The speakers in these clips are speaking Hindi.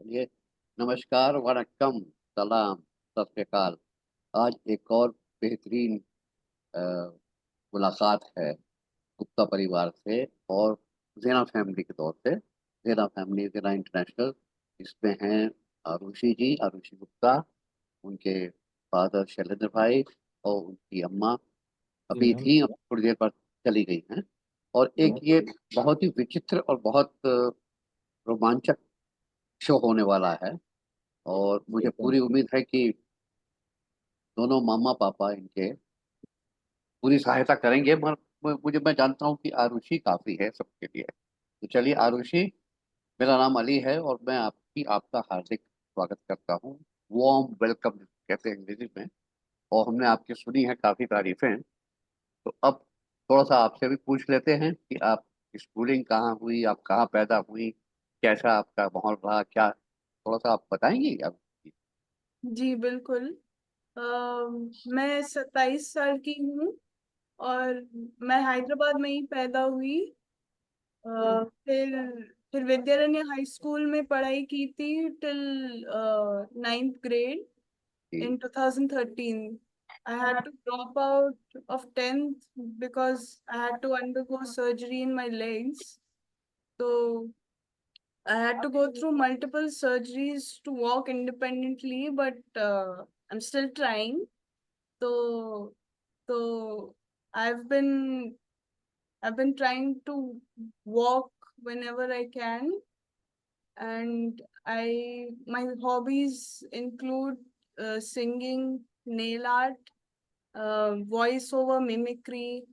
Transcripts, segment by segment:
चलिए, नमस्कार, वणक्कम, सलाम, सत श्री अकाल। आज एक और बेहतरीन अ, मुलाकात है गुप्ता परिवार से और ज़ेना फैमिली के तौर पे। ज़ेना फैमिली, ज़ेना इंटरनेशनल, इसमें हैं आरुषि जी, आरुषि गुप्ता, उनके फादर शैलेंद्र भाई और उनकी अम्मा जी अभी मैम। थी, अब थोड़ी देर बाद चली गई हैं। और एक ये बहुत ही विचित्र और बहुत रोमांचक शो होने वाला है और मुझे पूरी उम्मीद है कि दोनों मामा पापा इनके पूरी सहायता करेंगे, मगर मैं जानता हूँ कि आरुषि काफी है सबके लिए। तो चलिए आरुषि, मेरा नाम अली है और मैं आपका हार्दिक स्वागत करता हूँ। वार्म वेलकम कहते हैं अंग्रेजी में। और हमने आपकी सुनी है काफी तारीफें। तो अब थोड़ा सा आपसे भी पूछ लेते हैं कि आप स्कूलिंग कहाँ हुई, आप कहाँ पैदा हुई, कैसा आपका माहौल रहा, क्या थोड़ा सा आप बताएंगी आप? जी बिल्कुल। अ, मैं 27 साल की हूँ और मैं हैदराबाद में ही पैदा हुई। फिर विद्यारण्य हाई स्कूल में पढ़ाई की थी टिल 9th grade जी। in 2013. I had to drop out of 10th because I had to undergo surgery in my legs. So I had to go through multiple surgeries to walk independently, but I'm still trying. So, so I've been I've been trying to walk whenever I can, and I my hobbies include singing, nail art, voiceover mimicry,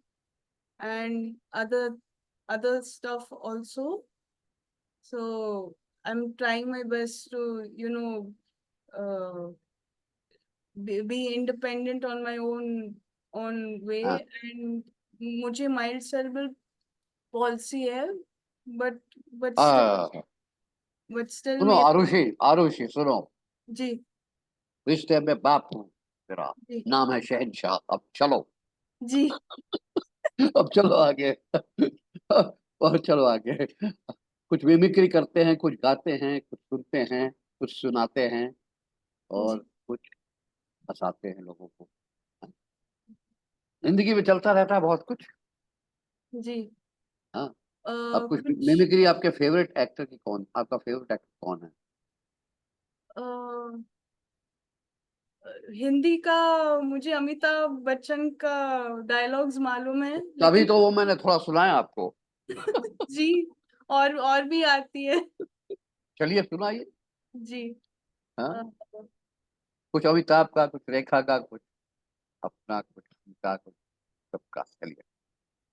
and other stuff also. So I'm trying my best to, uh, be independent on my own हाँ। way. And मुझे mild cerebral palsy है, but but still हाँ, but still सुनो मेरे आरुषि, आरुषि सुनो। जी रिश्ते में बाप हूँ तेरा, जी नाम है शहनशाह। अब चलो। जी अब चलो आगे। और चलो आगे। कुछ मिमिक्री करते हैं, कुछ गाते हैं, कुछ सुनते हैं, कुछ सुनाते हैं और जी कुछ हंसाते हैं लोगों को। जिंदगी में चलता रहता है बहुत कुछ। जी। हाँ। अब कुछ कुछ मिमिक्री, आपके फेवरेट एक्टर की कौन, आपका फेवरेट एक्टर कौन है? अ, हिंदी का मुझे अमिताभ बच्चन का डायलॉग्स मालूम है, तभी लेकिन तो वो मैंने थोड़ा सुनाया आपको। जी और भी आती है। चलिए सुनाइए। जी। हाँ। अ, कुछ अमिताभ का, कुछ रेखा का, कुछ अपना, कुछ उनका, कुछ सबका। चलिए,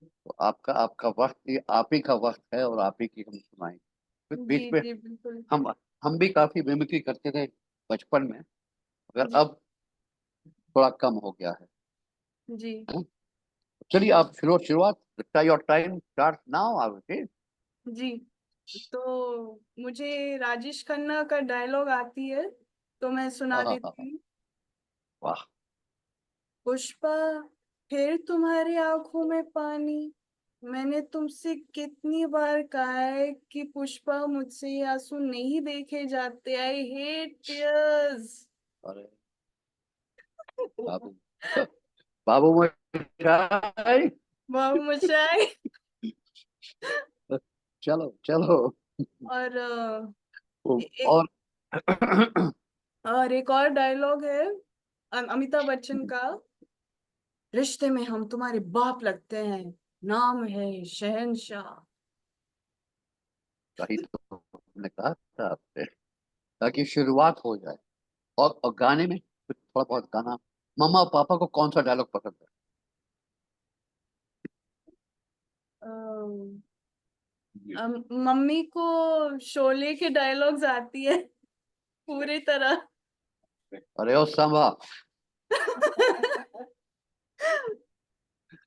तो आपका आपका वक्त, ये आप ही का वक्त है और आप ही की हम सुनाएंगे। फिर जी बीच में जी बिल्कुल। हम भी काफी मिमिक्री करते थे बचपन में, मगर जी अब थोड़ा कम हो गया है। जी हाँ? चलिए आप शुरुआत, your time start now Arushi. जी। तो मुझे राजेश खन्ना का डायलॉग आती है, तो मैं सुना हाँ, देती हूँ। वाह। पुष्पा, फिर तुम्हारी आंखों में पानी। मैंने तुमसे कितनी बार कहा है कि पुष्पा, मुझसे ये आंसू नहीं देखे जाते। I hate tears. अरे बाबू, बाबू मोशाई। बाबू मोशाय। चलो चलो। और और एक और डायलॉग है अमिताभ बच्चन का। रिश्ते में हम तुम्हारे बाप लगते हैं, नाम है शहनशाह। कही तो हमने कहा था आपसे, ताकि शुरुआत हो जाए। और गाने में कुछ थोड़ा बहुत गाना, मम्मा और पापा को कौन सा डायलॉग पसंद मम्मी को शोले के डायलॉग्स आती है पूरी तरह। है? अरे ओ सांभा।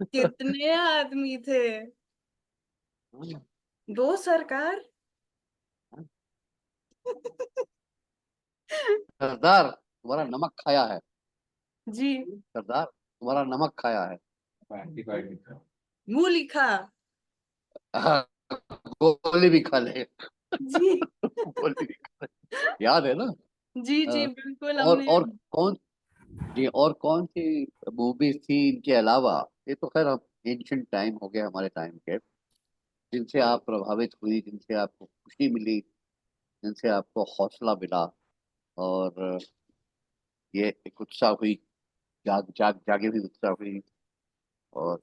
कितने आदमी थे, दो सरकार। सरदार तुम्हारा नमक खाया है। जी। सरदार तुम्हारा नमक खाया है। मुंह लिखा। हाँ, गोली भी खा ले। जी। गोली भी खा ले। याद है ना? जी जी अ, बिल्कुल हमने। और कौन, जी, और कौन सी मूवीज थी इनके अलावा? ये तो खैर अब एंशियंट टाइम हो गया हमारे टाइम के, जिनसे आप प्रभावित हुई, जिनसे आपको खुशी मिली, जिनसे आपको हौसला मिला, और ये एक उत्साह हुई, जागे हुई उत्साह हुई, और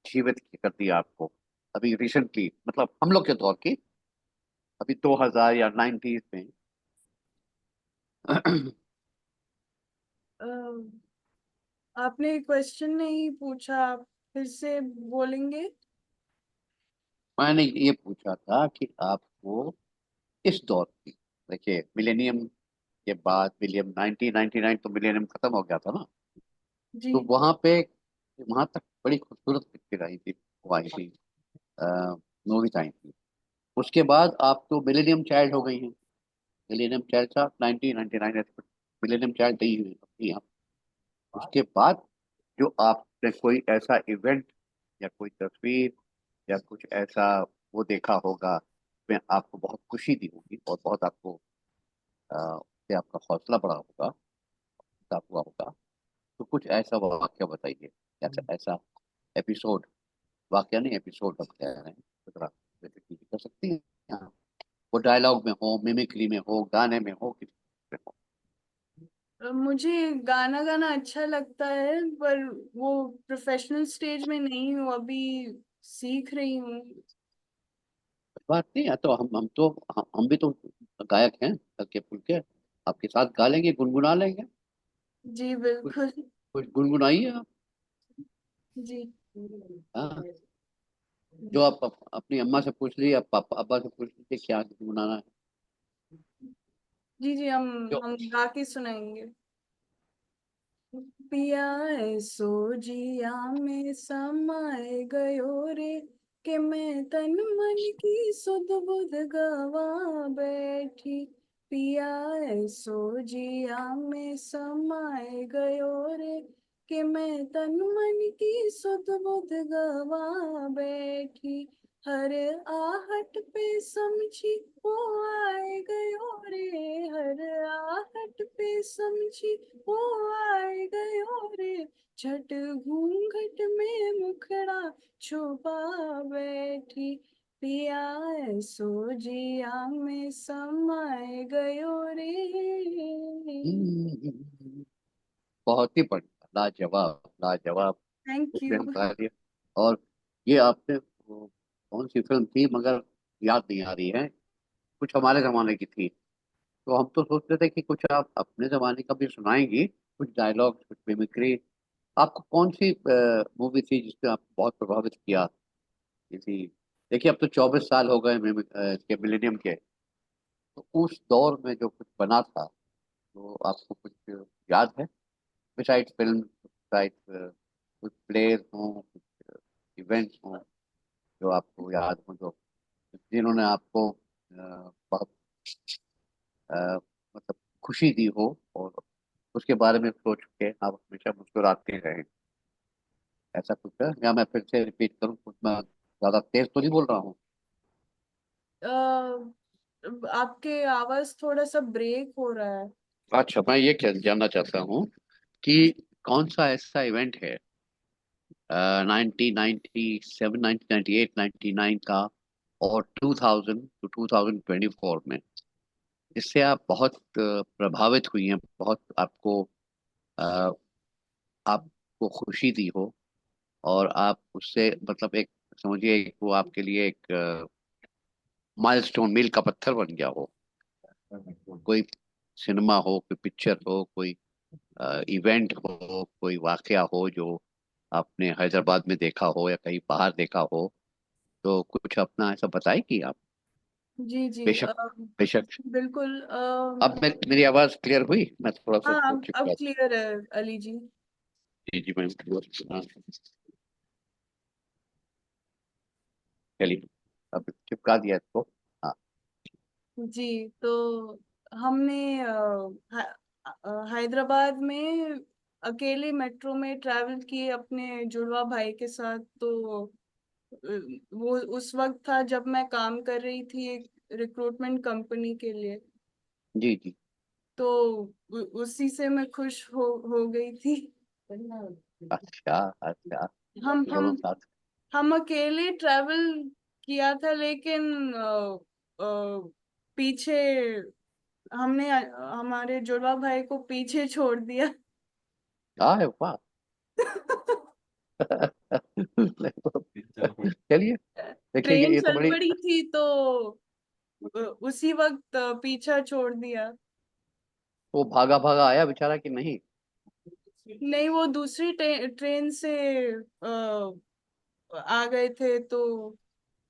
जीवित कर दिया आपको अभी रिसेंटली, मतलब हम लोग के दौर की, अभी 2000 या 90s में। अ, आपने क्वेश्चन नहीं पूछा, आप फिर से बोलेंगे? मैंने ये पूछा था कि आपको इस दौर की, देखिए मिलेनियम के बाद, मिलियन 1999 तो मिलेनियम खत्म हो गया था ना, जी तो वहां पे, वहां तक बड़ी खूबसूरत पिक्चर आई थी, वो आई थी, मूवीज आई थी। उसके बाद आप तो मिलेनियम चाइल्ड हो गई हैं। मिलेनियम चाइल्ड था 1999, मिलेनियम चाइल्ड नहीं हुई अभी आप। उसके बाद जो आपने कोई ऐसा इवेंट या कोई तस्वीर या कुछ ऐसा वो देखा होगा, में आपको बहुत खुशी दी होगी और बहुत आपको उससे आपका हौसला बढ़ा होगा, उसका हुआ होगा, तो कुछ ऐसा वाक्य बताइए, ऐसा ऐसा एपिसोड, वाक्य नहीं एपिसोड आप कह रहे हैं, तो जरा repeat कर सकती हैं आप? वो डायलॉग में हो, मिमिक्री में हो, गाने में हो, किसी में हो। मुझे गाना गाना अच्छा लगता है, पर वो प्रोफेशनल स्टेज में नहीं हूँ अभी, सीख रही हूँ। कोई बात नहीं है, तो हम तो हम भी तो गायक हैं हल्के फुल्के, आपके साथ गा लेंगे, गुनगुना लेंगे। जी कुछ बिल्कुल। कुछ गुनगुनाइए आप। जी हाँ, जो आप अपनी अम्मा से पूछ लीजिए, आप पापा अब्बा से पूछ लीजिए क्या गुनगुनाना है। जी जी हम जो हम गा के सुनाएंगे। पिया ऐसो जिया में समाए गयो रे, कि मैं तन मन की सुध बुध गवा बैठी। पिया ऐसो जिया में समाए गयो रे, कि मैं तन मन की सुध बुध गवा बैठी। हर आहट पे समझी वो आए गयो रे, हर आहट पे समझी वो आए गयो रे। झट घूंघट में मुखड़ा छुपा बैठी। पिया ऐसो जिया में समाए गयो रे। बहुत ही बढ़िया, लाजवाब लाजवाब, थैंक उसमें यू। हम गा दिए। और ये आपने कौन सी फिल्म थी मगर याद नहीं आ रही है, कुछ हमारे जमाने की थी, तो हम तो सोच रहे थे कि कुछ आप अपने जमाने का भी सुनाएंगी, कुछ डायलॉग, कुछ मिमिक्री। आपको कौन सी मूवी थी जिसने आपको बहुत प्रभावित किया? किसी, देखिए अब तो 24 साल हो गए इसके मिलेनियम के, तो उस दौर में जो कुछ बना था, तो आपको कुछ याद है? बिसाइड फिल्म, बिसाइड कुछ प्लेयर हों, कुछ इवेंट्स हों जो आपको याद हो, जो जिन्होंने आपको बहुत मतलब खुशी दी हो, और उसके बारे में सोच के आप हमेशा मुस्कुराते रहें, ऐसा कुछ है? या मैं फिर से रिपीट करूं, कुछ मैं ज्यादा तेज तो नहीं बोल रहा हूँ? आपके आवाज थोड़ा सा ब्रेक हो रहा है। अच्छा, मैं ये क्या जानना चाहता हूँ कि कौन सा ऐसा इवेंट है 1997, 1998, 99 का और 2000 टू 2024 में, जिससे आप बहुत प्रभावित हुई हैं, बहुत आपको अ, आपको खुशी दी हो, और आप उससे मतलब एक, समझिए वो आपके लिए एक माइलस्टोन, मील का पत्थर बन गया हो, कोई सिनेमा हो, कोई पिक्चर हो, कोई इवेंट हो, कोई वाकया हो जो आपने हैदराबाद में देखा हो या कहीं बाहर देखा हो, तो कुछ अपना ऐसा बताएगी आप? जी जी बेशक, बेशक। बिल्कुल अब मेरी आवाज क्लियर हुई? मैं थोड़ा सा हाँ उसको अब चिपका। क्लियर है अली जी। जी जी, मैं हाँ, चलिए, अब चिपका दिया इसको। हाँ। जी तो हमने हैदराबाद में अकेले मेट्रो में ट्रैवल किए अपने जुड़वा भाई के साथ। तो वो उस वक्त था जब मैं काम कर रही थी एक रिक्रूटमेंट कंपनी के लिए। जी जी। तो उसी से मैं खुश हो गई थी। अच्छा अच्छा। हम दोनों हम साथ। हम अकेले ट्रैवल किया था, लेकिन पीछे हमने हमारे जुड़वा भाई को पीछे छोड़ दिया। वाह। चलिए। देखिए ट्रेन ये तो चल बड़ी। पड़ी थी तो उसी वक्त पीछा छोड़ दिया। वो भागा भागा आया बेचारा कि नहीं? नहीं, वो दूसरी ट्रेन से आ गए थे, तो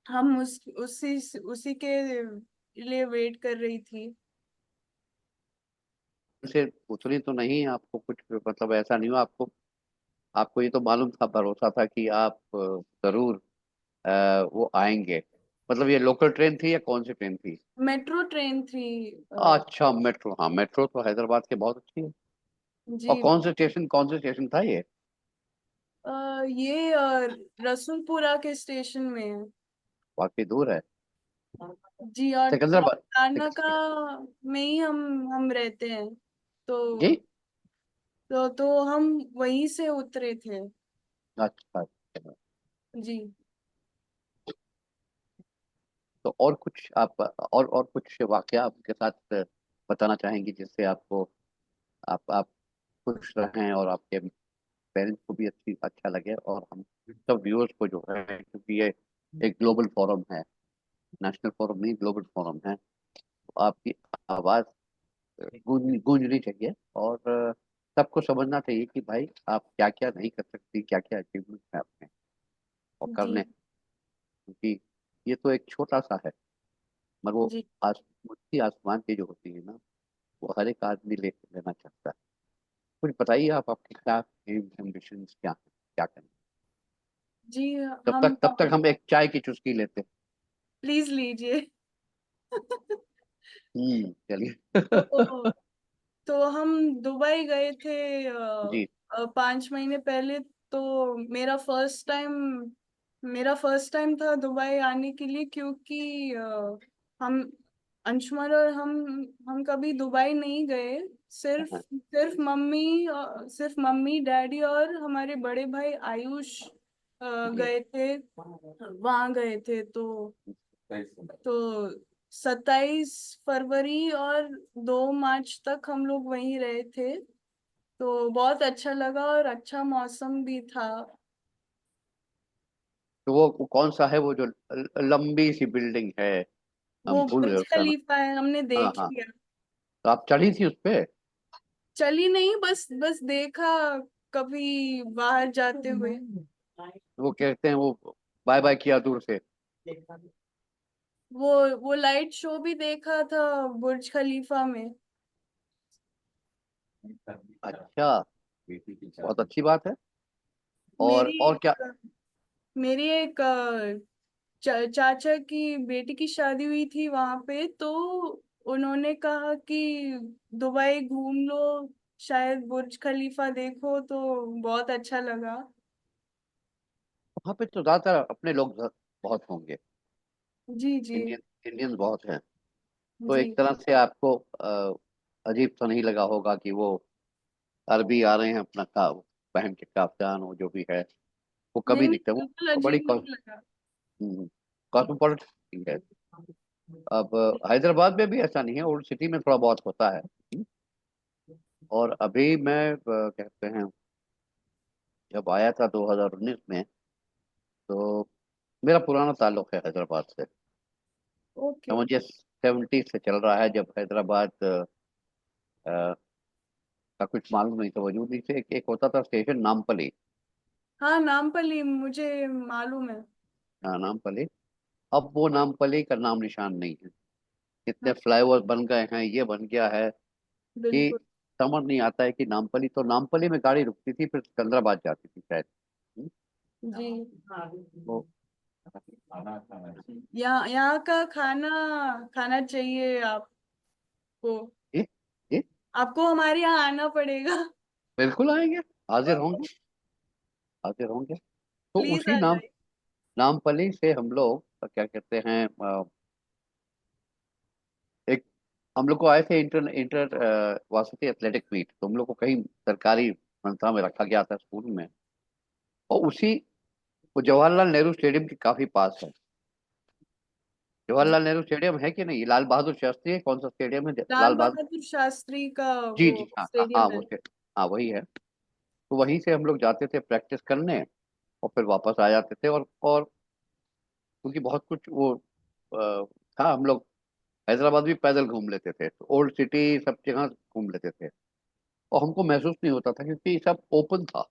हम उसी के लिए वेट कर रही थी। से उतरी तो नहीं आपको कुछ मतलब ऐसा नहीं हुआ आपको? आपको ये तो मालूम था, भरोसा था कि आप जरूर वो आएंगे। मतलब ये लोकल ट्रेन थी या कौन सी ट्रेन थी? मेट्रो ट्रेन थी। अच्छा मेट्रो, हाँ मेट्रो तो हैदराबाद के बहुत अच्छी है। और जी। कौन से स्टेशन था ये? ये रसूलपुरा के स्टेशन में है। वाकई दूर है। जी, और सिकंदराबाद। तारनाका में ही हम रहते हैं। तो जी। हम वहीं से उतरे थे। अच्छा अच्छा। जी। तो और कुछ आप और कुछ वाकया आपके साथ बताना चाहेंगे जिससे आपको आप खुश रहें और आपके पेरेंट्स को भी अच्छा लगे और हम सब व्यूअर्स को जो है, क्योंकि ये एक ग्लोबल फोरम है, नेशनल फोरम नहीं ग्लोबल फोरम है, तो आपकी आवाज़ गूंजनी चाहिए। और सबको समझना चाहिए कि भाई आप क्या क्या नहीं कर सकती, क्या क्या अचीवमेंट है अपने और जी। करने। क्योंकि ये तो एक छोटा सा है, मगर वो जी। मुट्ठी आसमान की जो होती है ना, वो हर एक आदमी लेना चाहता है। कुछ बताइए आप, आपके क्या एम्स एम्बिशंस क्या हैं, क्या करें? जी। तब हम तक तब तक हम एक चाय की चुस्की लेते हैं। प्लीज लीजिए। चलिए। तो हम दुबई गए थे जी 5 महीने पहले। तो मेरा फर्स्ट टाइम था दुबई आने के लिए, क्योंकि हम अंशुमान और हम कभी दुबई नहीं गए। हाँ, सिर्फ मम्मी डैडी और हमारे बड़े भाई आयुष जी। गए थे, वहां गए थे। तो 27 फरवरी और 2 मार्च तक हम लोग वहीं रहे थे। तो बहुत अच्छा लगा और अच्छा मौसम भी था। तो वो कौन सा है वो जो लंबी सी बिल्डिंग है? हम वो भूल गए बुर्ज उसका नाम। खलीफा है, हमने हाँ देख हाँ। लिया। तो आप चढ़ी थी उस पे? चली नहीं, बस बस देखा कभी बाहर जाते हुए। वो कहते हैं वो बाय बाय किया दूर से। वो लाइट शो भी देखा था बुर्ज खलीफा में। अच्छा, बहुत अच्छी बात है। और मेरी और क्या? मेरी एक चाचा की बेटी की शादी हुई थी वहां पे। तो उन्होंने कहा कि दुबई घूम लो, शायद बुर्ज खलीफा देखो, तो बहुत अच्छा लगा। वहाँ पे तो ज्यादातर अपने लोग बहुत होंगे। जी। जी। इंडियन इंडियन बहुत हैं। तो जी। एक तरह से आपको अजीब तो नहीं लगा होगा कि वो अरबी आ रहे हैं अपना पहन के काफ्तान, वो जो भी है वो नहीं कभी नहीं, दिखता है बिल्कुल वो बड़ी अजीब नहीं लगा। कॉस्मोपॉलिटन है। अब हैदराबाद में भी ऐसा नहीं है, ओल्ड सिटी में थोड़ा बहुत होता है। और अभी मैं कहते हैं जब आया था 2019 में, तो मेरा पुराना ताल्लुक है हैदराबाद से। ओके। समझिए 70 से चल रहा है, जब हैदराबाद का कुछ मालूम नहीं था, वजूद नहीं थे। एक होता था स्टेशन नामपली। हाँ, नामपल्ली मुझे मालूम है। नामपली। अब वो नामपली का नाम निशान नहीं है। हाँ, इतने फ्लाईओवर बन गए हैं, ये बन गया है कि बिल्कुल। समझ नहीं आता है कि नामपली, तो नामपली में गाड़ी रुकती थी फिर सिकंदराबाद जाती थी शायद। हम्म, जी। तो यहाँ का खाना खाना चाहिए आपको। ये ये आपको हमारे यहाँ आना पड़ेगा। बिल्कुल आएंगे, हाजिर होंगे, हाजिर होंगे। तो प्लीज उसी आ नाम जाइए। नामपली से हम लोग क्या कहते हैं, एक हम लोग को आए थे inter inter varsity athletic meet, तो हम लोग को कहीं सरकारी संस्था में रखा गया था स्कूल में। और उसी वो जवाहरलाल नेहरू स्टेडियम के काफी पास है। जी, जवाहरलाल नेहरू स्टेडियम है कि नहीं, लाल बहादुर शास्त्री है, कौन सा स्टेडियम है, लाल लाल बहादुर। बहादुर शास्त्री का जी वो जी, हाँ हाँ हाँ, स्टेडियम है। हाँ वही है। तो वहीं से हम लोग जाते थे प्रैक्टिस करने, और फिर वापस आ जाते थे। और क्योंकि बहुत कुछ वो था, हम लोग हैदराबाद भी पैदल घूम लेते थे, तो ओल्ड सिटी सब जगह घूम लेते थे। और हमको महसूस नहीं होता था क्योंकि सब ओपन था।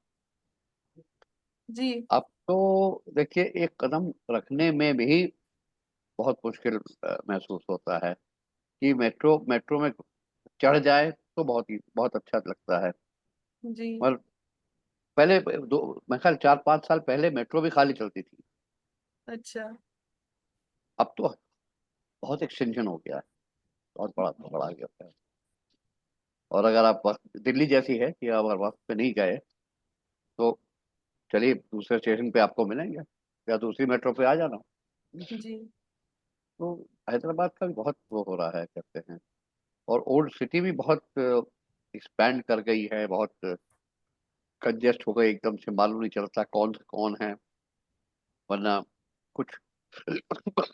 जी, अब तो देखिए, एक कदम रखने में भी बहुत मुश्किल महसूस होता है कि मेट्रो मेट्रो में चढ़ जाए तो बहुत अच्छा लगता है। जी। और पहले दो, मैं ख्याल 4-5 साल पहले मेट्रो भी खाली चलती थी। अच्छा। अब तो बहुत एक्सटेंशन हो गया है, बहुत बड़ा बड़ा गया है। और अगर आप दिल्ली जैसी है कि अगर वक्त पे नहीं गए, तो चलिए दूसरे स्टेशन पे आपको मिलेंगे, या दूसरी मेट्रो पे आ जाना। जी, तो हैदराबाद का भी बहुत वो हो रहा है, कहते हैं। और ओल्ड सिटी भी बहुत एक्सपैंड कर गई है, बहुत कंजेस्ट हो गई, एकदम से मालूम नहीं चलता कौन से कौन है। वरना कुछ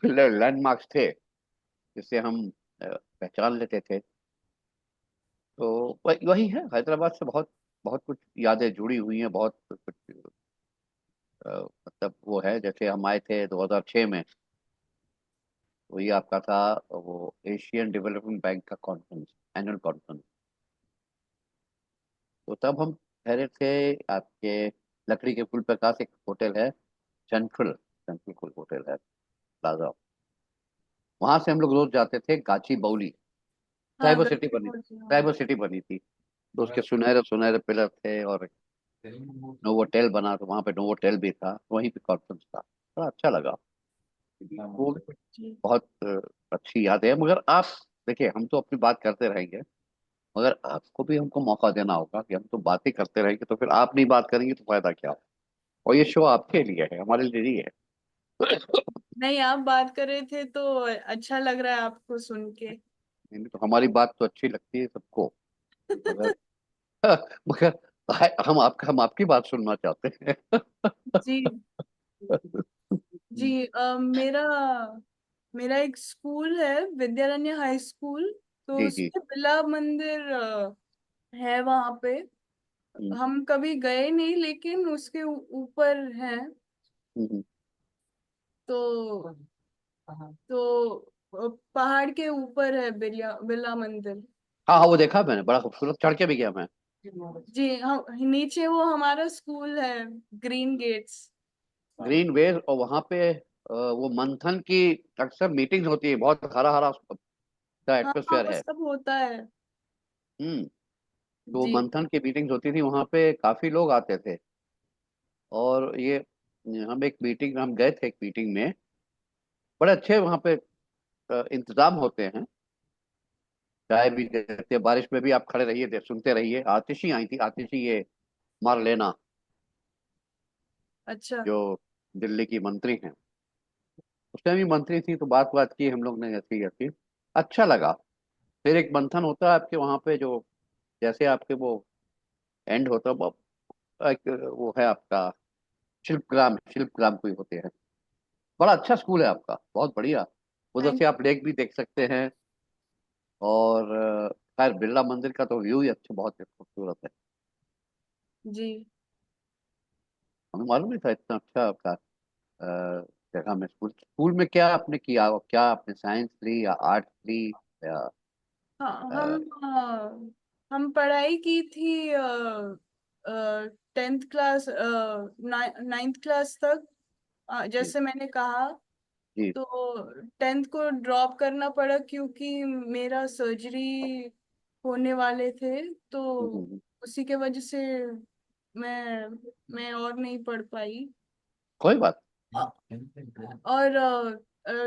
लैंडमार्क्स थे जिससे हम पहचान लेते थे। तो वही है, हैदराबाद से बहुत बहुत कुछ यादें जुड़ी हुई हैं, बहुत कुछ मतलब वो है। जैसे हम आए थे 2006 में, वही आपका था वो एशियन डेवलपमेंट बैंक का कॉन्फ्रेंस, एनुअल कॉन्फ्रेंस। तो तब हम ठहरे थे आपके लकड़ी के पुल पे, पास एक होटल है, सेंट्रल सेंट्रल कोई होटल है, प्लाजा। वहां से हम लोग रोज जाते थे गाची बौली। हाँ, साइबर सिटी गलती बनी, बोलती हूँ। साइबर सिटी बनी थी। तो उसके सुनहरे सुनहरे पिलर थे, और नोवोटेल बना, तो वहां पे नोवोटेल भी था, वहीं पे कॉन्फ्रेंस था, बड़ा अच्छा लगा वो। जी। बहुत अच्छी याद है। मगर आप देखिए, हम तो अपनी बात करते रहेंगे, मगर आपको भी हमको मौका देना होगा कि हम तो बातें करते रहेंगे, तो फिर आप नहीं बात करेंगे तो फायदा क्या। और ये शो आपके लिए है, हमारे लिए नहीं है। नहीं, आप बात कर रहे थे तो अच्छा लग रहा है आपको सुन के। नहीं तो हमारी बात तो अच्छी लगती है सबको, मगर मगर हम आपकी बात सुनना चाहते हैं। जी, जी। मेरा मेरा एक स्कूल है, विद्यारण्य हाई स्कूल। तो जी जी। उसमें बिरला मंदिर है वहां पे। हम्म, हम कभी गए नहीं, लेकिन उसके ऊपर है। हम्म। तो पहाड़ के ऊपर है बिरला बिरला मंदिर। हाँ हाँ, वो देखा मैंने, बड़ा खूबसूरत, चढ़ के भी गया मैं। जी, हम नीचे वो हमारा स्कूल है, ग्रीन गेट्स। ग्रीन वेज, और वहाँ पे वो मंथन की अक्सर मीटिंग होती है, बहुत हरा हरा का हाँ, हाँ, एटमोसफेयर वो है। सब होता है। हम्म। तो जी, मंथन की मीटिंग्स होती थी वहाँ पे, काफी लोग आते थे। और ये हम एक मीटिंग हम गए थे, एक मीटिंग में बड़े अच्छे वहाँ पे इंतजाम होते हैं। चाय भी देते हैं, बारिश में भी आप खड़े रहिए, सुनते रहिए। आतिशी आई थी, आतिशी ये मार लेना, अच्छा। जो दिल्ली की मंत्री हैं। उस टाइम ही मंत्री थी, तो बात बात की हम लोग ने, ऐसी ऐसी अच्छा लगा। फिर एक मंथन होता है आपके वहाँ पे, जो जैसे आपके वो एंड होता है एक वो है आपका शिल्पग्राम, शिल्पग्राम कोई होते हैं। बड़ा अच्छा स्कूल है आपका, बहुत बढ़िया। उधर थैंक से आप लेक भी देख सकते हैं। और खैर बिरला मंदिर का तो व्यू ही अच्छा, बहुत खूबसूरत है। जी। हमें मालूम नहीं था इतना अच्छा आपका जगह में स्कूल। स्कूल में क्या आपने किया, क्या आपने साइंस ली या आर्ट ली, या हाँ, अ, हम पढ़ाई की थी 10th क्लास, 9th क्लास तक। जी जैसे मैंने कहा, जी। तो 10th को ड्रॉप करना पड़ा क्योंकि मेरा सर्जरी होने वाले थे। तो हम्म। उसी के वजह से मैं मैं और नहीं पढ़ पाई। कोई बात। और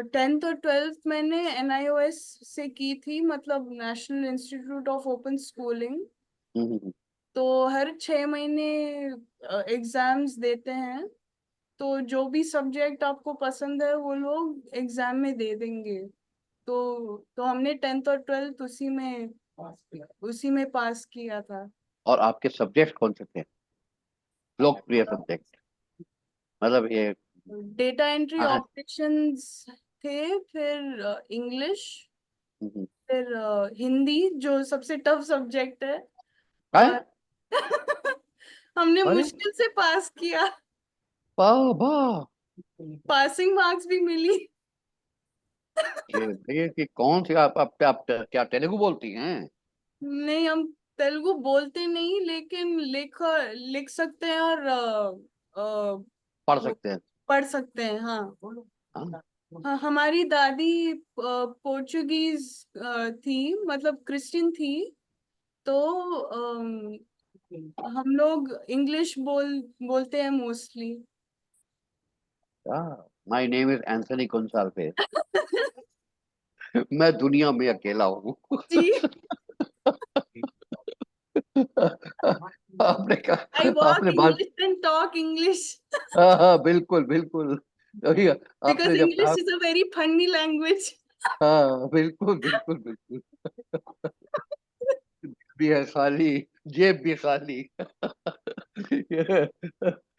10th और 12th मैंने NIOS से की थी, मतलब national institute of open schooling. हम्म। तो हर 6 महीने एग्जाम्स देते हैं। तो जो भी सब्जेक्ट आपको पसंद है वो लोग एग्जाम में दे देंगे। तो हमने 10th और 12th उसी में पास किया था। और आपके सब्जेक्ट कौन से थे, लोकप्रिय सब्जेक्ट, मतलब ये? डेटा एंट्री हाँ। ऑपरेशंस थे, फिर इंग्लिश, हम्म। फिर हिंदी जो सबसे टफ सब्जेक्ट है। हैं? और हमने अरे मुश्किल से पास किया, वाह वाह, पासिंग मार्क्स भी मिली। ये कौन सी, आप क्या तेलुगु बोलती हैं? नहीं, हम तेलुगु बोलते नहीं, लेकिन लिख सकते हैं, और पढ़ वो सकते हैं? पढ़ सकते हैं, हाँ। हाँ। हाँ, हमारी दादी पोर्चुगीज थी, मतलब क्रिश्चियन थी। तो हम लोग इंग्लिश बोलते हैं mostly. My name is Anthony Gonsalves. मैं दुनिया में अकेला हूँ। जी। आपने आई कहा, वॉक आपने बात। English and talk English. हाँ हाँ, बिल्कुल बिल्कुल। अभी बिकॉज आपने जब इंग्लिश कहा, is a very funny language. हाँ बिल्कुल बिल्कुल बिल्कुल, भी है खाली, जेब भी खाली।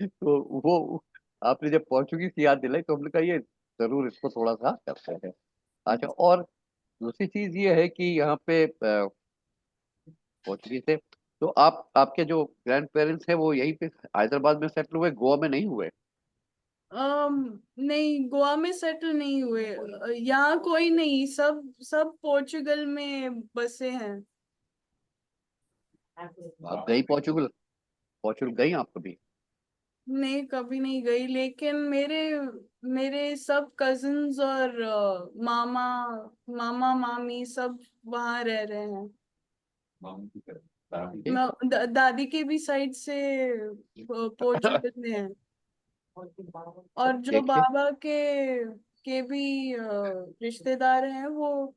तो वो आपने जब पोर्चुगीज की याद दिलाई तो हमने कहा ये जरूर इसको थोड़ा सा करते हैं। अच्छा, और दूसरी चीज ये है कि यहाँ पे पोर्चुगीज थे, तो आपके जो ग्रैंड पेरेंट्स हैं वो यहीं पे हैदराबाद में सेटल हुए, गोवा में नहीं हुए? नहीं, गोवा में सेटल नहीं हुए। यहाँ कोई नहीं, सब सब पोर्चुगल में बसे हैं। आप गई पोर्चुगल? पोर्चुगल गई आप कभी? नहीं, कभी नहीं गई, लेकिन मेरे मेरे सब कजिन्स और मामा मामा मामी सब वहाँ रह रहे हैं। ठीक। दादी के भी साइड से पोर्चुगल में है। और जो देखिए। बाबा के भी रिश्तेदार हैं, वो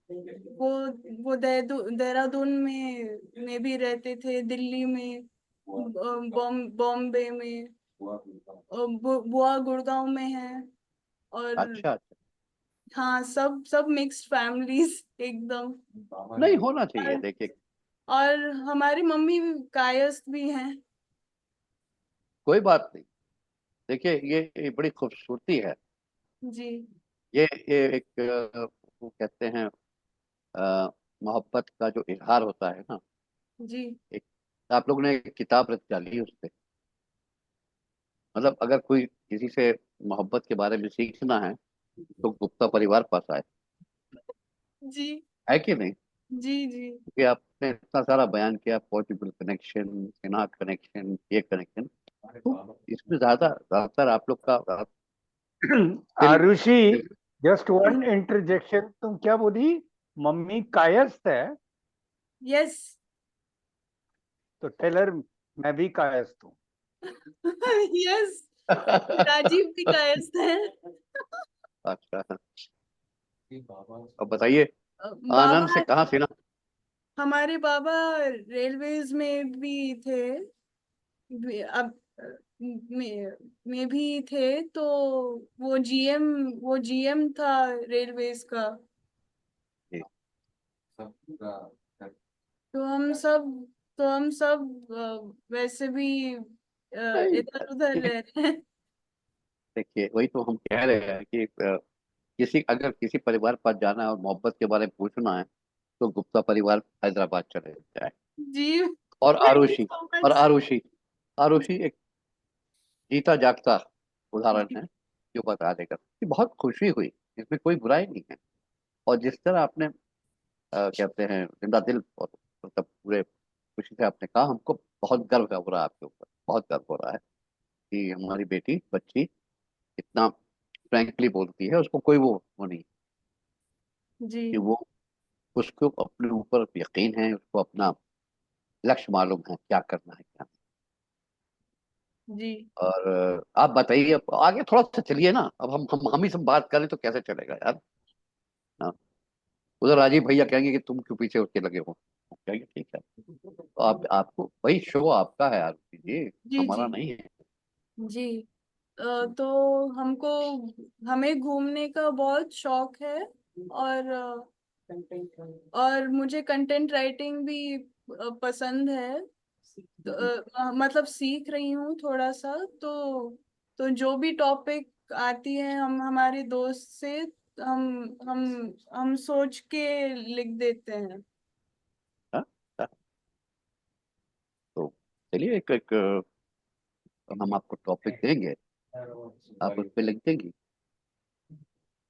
वो देहरादून में भी रहते थे, दिल्ली में, बॉम्बे में, बुआ गुड़गांव में है। और अच्छा अच्छा। हाँ, सब सब मिक्स्ड फैमिलीज एकदम। नहीं, होना चाहिए, और देखिए। और हमारी मम्मी कायस्थ भी हैं। कोई बात नहीं। देखिए, ये बड़ी खूबसूरती है। जी। ये एक वो कहते हैं मोहब्बत का जो इजहार होता है ना। जी। एक, आप लोगों ने एक किताब रच डाली उस पे, मतलब अगर कोई किसी से मोहब्बत के बारे में सीखना है तो गुप्ता परिवार पास आए, जी। है कि नहीं? जी। जी। क्योंकि आपने इतना सारा बयान किया, पॉसिबल कनेक्शन, सिन्हा कनेक्शन, ये कनेक्शन, तो इसमें ज्यादातर आप लोग का दिल, आरुषि, दिल। जस्ट वन इंटरजेक्शन, तुम क्या बोली? मम्मी कायस्थ है? यस। तो टेलर मैं भी कायस्थ हूँ। यस। राजीव भी कायस्थ है। अच्छा, अब बताइए, बाबा, आनंद से कहाँ सिन्हा? हमारे बाबा रेलवेज में भी थे, अब में भी थे। तो वो जीएम था रेलवेज का। जी। तो हम सब तो हम सब वैसे भी नहीं, इधर उधर देखिए, रह रहे हैं। देखिए, वही तो हम कह रहे हैं कि अगर किसी परिवार पास जाना है और मोहब्बत के बारे में पूछना है तो गुप्ता परिवार हैदराबाद चले जाए। जी। और थैंक यू आरुषि, सो और मच। आरुषि आरुषि एक जीता जागता उदाहरण है जो बता देगा कि बहुत खुशी हुई, इसमें कोई बुराई नहीं है। और जिस तरह आपने कहते हैं जिंदा दिल और मतलब पूरे खुशी से आपने कहा, हमको बहुत गर्व हो रहा है आपके ऊपर, बहुत गर्व हो रहा है कि हमारी बेटी बच्ची इतना फ्रैंकली बोलती है, उसको कोई वो नहीं जी। कि वो, उसको अपने ऊपर यकीन है, उसको अपना लक्ष्य मालूम है क्या करना है क्या जी। नहीं। और आप बताइए, अब आगे थोड़ा सा चलिए ना, अब हम ही सब बात करें तो कैसे चलेगा यार? हाँ, उधर राजीव भैया कहेंगे कि तुम क्यों पीछे उठ के लगे हो, हम कहेंगे ठीक है, तो आपको भाई शो आपका है यार जी, जी। जी। हमारा नहीं है। जी। तो हमको हमें घूमने का बहुत शौक है। और और मुझे कंटेंट राइटिंग भी पसंद है। तो, मतलब सीख रही हूँ थोड़ा सा। तो जो भी टॉपिक आती है हम हमारे दोस्त से हम हम हम सोच के लिख देते हैं। हाँ, हाँ, तो चलिए एक एक हम आपको टॉपिक देंगे, आप उस पर लिख देंगी।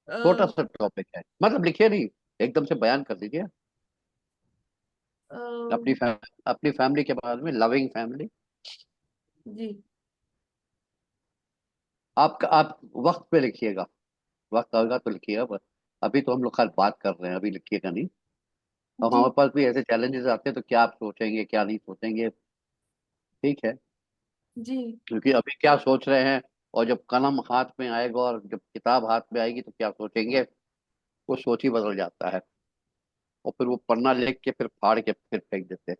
छोटा अ, सा टॉपिक है, मतलब लिखिए नहीं, एकदम से बयान कर दीजिए अ, अपनी फैमिली के बारे में, लविंग फैमिली। जी आप वक्त पे लिखिएगा, वक्त आएगा तो लिखिएगा, बस अभी तो हम लोग खाली बात कर रहे हैं, अभी लिखिएगा नहीं। और जी हमारे पास भी ऐसे चैलेंजेस आते हैं तो क्या आप सोचेंगे क्या नहीं सोचेंगे, ठीक है। जी क्योंकि अभी क्या सोच रहे हैं, और जब कलम हाथ में आएगा और जब किताब हाथ में आएगी तो क्या सोचेंगे, वो सोच ही बदल जाता है। और फिर वो पन्ना लिख के फिर फाड़ के फिर फेंक देते हैं।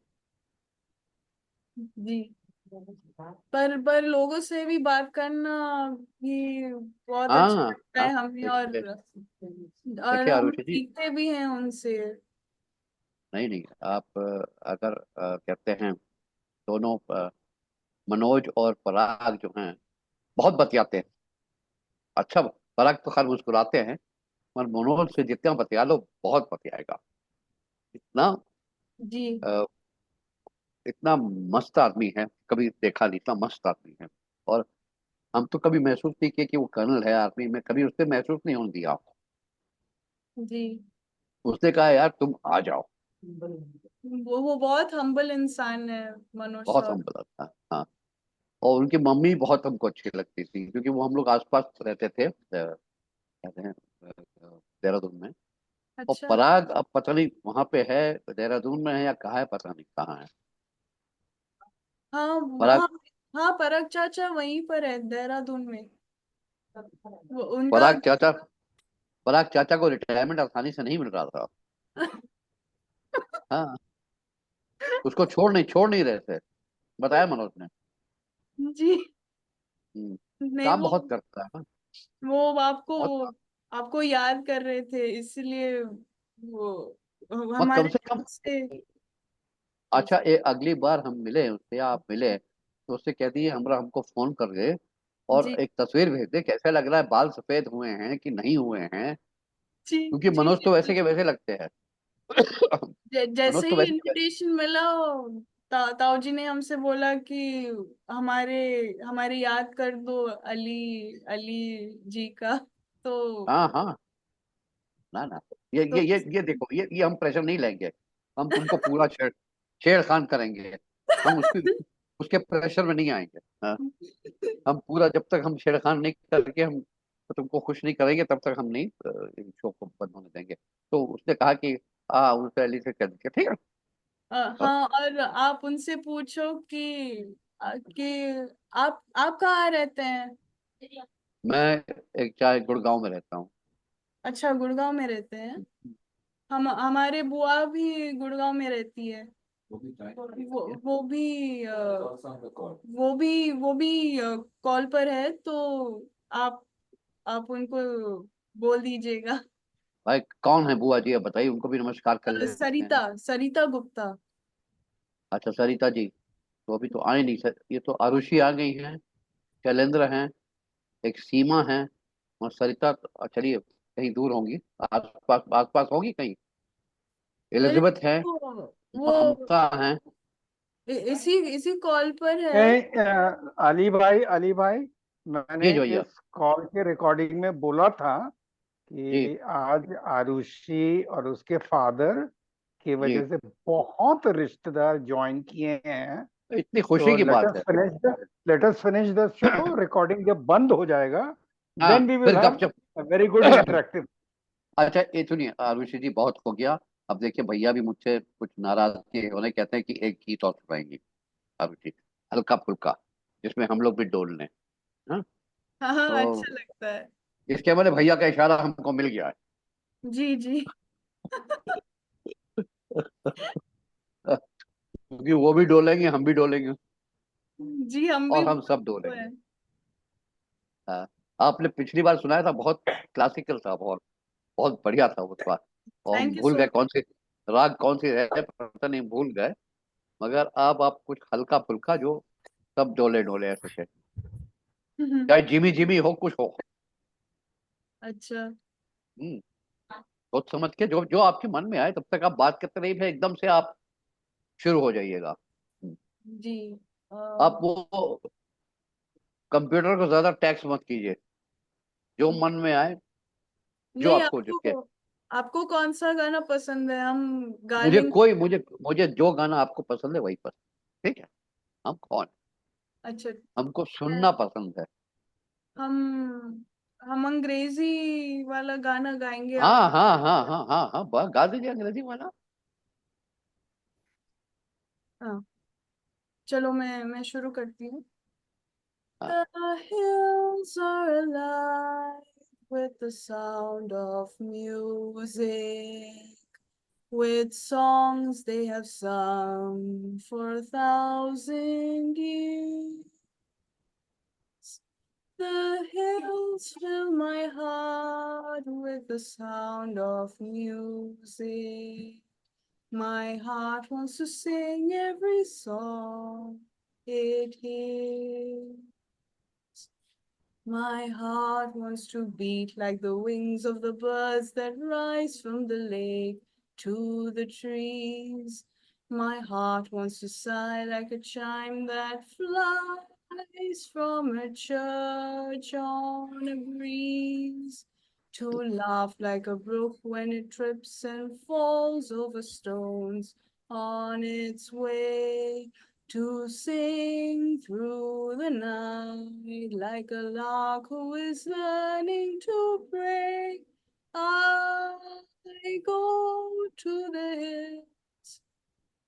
जी। पर लोगों से भी बात करना भी बहुत अच्छा हाँ लगता है हाँ, हमें। देखिए और देखिए हम आरुषि जी, सीखते भी हैं उनसे। नहीं नहीं, आप अगर कहते हैं दोनों मनोज और पराग जो हैं बहुत बतियाते हैं। अच्छा, पराग तो खैर मुस्कुराते हैं, पर मनोज से जितना बतिया लो बहुत बतियाएगा। इतना जी अ, इतना मस्त आदमी है, कभी देखा नहीं, इतना मस्त आदमी है। और हम तो कभी महसूस नहीं किए कि वो कर्नल है आर्मी में, कभी उससे महसूस नहीं होने दिया। जी। उसने कहा यार तुम आ जाओ। वो बहुत हम्बल इंसान है, मनोज बहुत सर। हम्बल था, हाँ। और उनकी मम्मी बहुत हमको अच्छी लगती थी, क्योंकि वो हम लोग आसपास रहते थे, कहते हैं देहरादून में। और अच्छा। पराग अब पता नहीं वहां पे है, देहरादून में है या कहाँ है, पता नहीं कहाँ है हाँ पराग। हाँ हाँ, परक चाचा वहीं पर है देहरादून में। वो उनका पराग चाचा पराग चाचा को रिटायरमेंट आसानी से नहीं मिल रहा था। हाँ, उसको छोड़ नहीं रहे थे, बताया मनोज ने। जी। हम्म, नहीं, काम बहुत करता है ना, वो आपको बहुत। आपको याद कर रहे थे इसलिए वो मत कम हमारे से कम, से। अच्छा अगली बार हम मिले उससे या आप मिले तो उससे कह दिए हमरा हमको फोन कर दे, और जी एक तस्वीर भेज दे कैसे लग रहा है, बाल सफेद हुए हैं कि नहीं हुए हैं। जी क्योंकि जी मनोज जी तो वैसे के जी। वैसे लगते हैं। मनोज जैसे तो ही वैसे के वैसे। इनविटेशन मिला, ताऊ जी ने हमसे बोला कि हमारे हमारे याद कर दो अली अली जी का। तो हाँ हाँ, ना ना, तो ये देखो, ये हम प्रेशर नहीं लेंगे। हम तुमको पूरा छेड़खान करेंगे। हम उसके उसके प्रेशर में नहीं आएंगे, हाँ। हम पूरा जब तक हम छेड़खान नहीं करके हम तुमको खुश नहीं करेंगे तब तक हम नहीं शो को बंद होने देंगे। तो उसने कहा कि उस पहले से कर दीजिए, ठीक है। हाँ, हाँ, और आप उनसे पूछो कि आप कहाँ रहते हैं। मैं एक चाय गुड़गांव में रहता हूँ। अच्छा, गुड़गांव में रहते हैं। हम हमारे बुआ भी गुड़गांव में रहती है। वो भी वो भी कॉल पर है। तो आप आप उनको बोल दीजिएगा। भाई कौन है बुआ जी, आप बताइए, उनको भी नमस्कार कर लेते हैं। सरिता सरिता गुप्ता। अच्छा सरिता जी, तो अभी तो आए नहीं सर, ये तो आरुषि आ गई हैं, शैलेंद्र हैं, एक सीमा है, और सरिता चलिए कहीं दूर होंगी, आसपास होगी कहीं। अरे, एलिजाबेथ है, वो ममता है। इसी इसी कॉल पर है। अली भाई, मैंने जी जो भैया, इस कॉल के रिकॉर्डिंग में बोला था जी कि आज आरुषि और उसके फादर की जी, वजह से बहुत रिश्तेदार ज्वाइन किए हैं। इतनी खुशी तो की बात है। Let us finish the show. Recording जब बंद हो जाएगा, हाँ, देन वी विल फिर हैव गपशप। A very good interactive. अच्छा ये सुनिए आरुषि जी, बहुत हो गया। अब देखिए भैया भी मुझसे कुछ नाराजगी होने, कहते हैं कि एक गीत और सुनाएंगे आरुषि, हल्का फुल्का, जिसमें हम लोग भी डोल लें। हाँ, हाँ हाँ, तो अच्छा लगता है। इसके मैंने भैया का इशारा हमको मिल गया जी जी। है। क्योंकि वो भी डोलेंगे, हम भी डोलेंगे, जी, हम भी और हम सब वो डोलेंगे। है। हाँ, आपने पिछली बार सुनाया था, बहुत क्लासिकल था, बहुत बहुत बढ़िया था वो बात। और हम थैंक यू भूल सो गए कौन सी राग कौन सी है, पता नहीं, भूल गए। मगर अब आप कुछ हल्का फुल्का जो सब डोले डोले ऐसे से, मच। चाहे जिमी जिमी हो, कुछ हो। अच्छा। सोच समझ के जो जो आपके मन में आए, तब तक आप बात करते रहिए, फिर एकदम से आप शुरू हो जाइएगा। हम्म। जी। आप वो कंप्यूटर को ज्यादा टैक्स मत कीजिए, जो मन में आए, जो नहीं, आपको आपको जिसके। आपको कौन सा गाना पसंद है, हम गा मुझे लेंगे। कोई मुझे मुझे जो गाना आपको पसंद है वही पसंद, ठीक है। हम कौन, अच्छा। हमको मैं- सुनना पसंद है। हम हम अंग्रेजी वाला गाना गाएंगे आप। हाँ हाँ हाँ हाँ हाँ हाँ, बस गा दीजिए अंग्रेजी वाला। हाँ, चलो मैं शुरू करती हूँ। हाँ। The hills are alive with the sound of music, with songs they have sung for 1,000 years. The hills fill my heart with the sound of music. My heart wants to sing every song it hears. My heart wants to beat like the wings of the birds that rise from the lake to the trees. My heart wants to sigh like a chime that flies from a church on a breeze. To laugh like a brook when it trips and falls over stones on its way. To sing through the night like a lark who is learning to pray. I go to the hills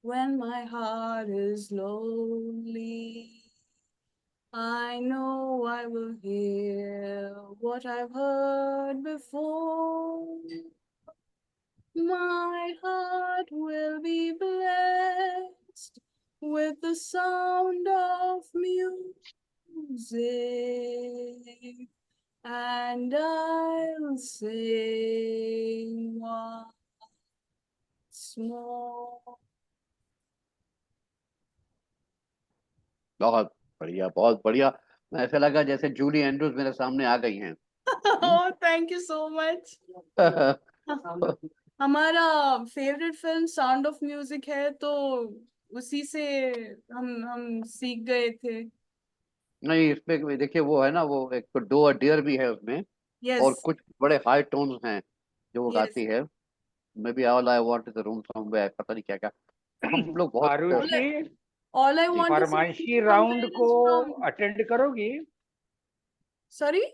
when my heart is lonely. I know I will hear what I've heard before. My heart will be blessed with the sound of music, and I'll sing once more. बहुत बढ़िया, बहुत बढ़िया। ऐसा लगा जैसे जूली एंड्रूज मेरे सामने आ गई हैं। हम्म। Oh, thank you so much. हमारा favourite film sound of music है, तो उसी से हम सीख गए थे। नहीं, इसमें भी देखिए वो है ना, वो एक तो डू और डियर भी है उसमें, यस। और कुछ बड़े हाई टोन्स हैं जो वो यस। गाती है। Maybe all I want is the room somewhere, पता नहीं क्या क्या। हम लोग बहुत Arushi, all I want is फरमाइशी राउंड समवेयर को इज फ्रॉम। अटेंड करोगी? सॉरी।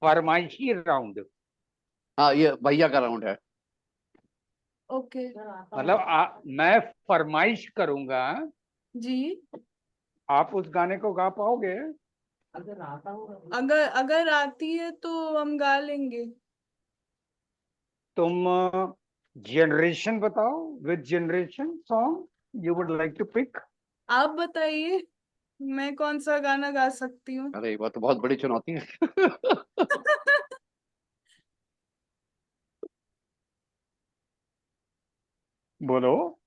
फरमाइशी राउंड हाँ, ये भैया का राउंड है। ओके। मतलब मैं फरमाइश करूंगा, जी। आप उस गाने को गा पाओगे? अगर अगर आती है तो हम गा लेंगे। तुम जनरेशन बताओ, with generation song you would like to pick. आप बताइए, मैं कौन सा गाना गा सकती हूँ। अरे वो तो बहुत बड़ी चुनौती है। बोलो।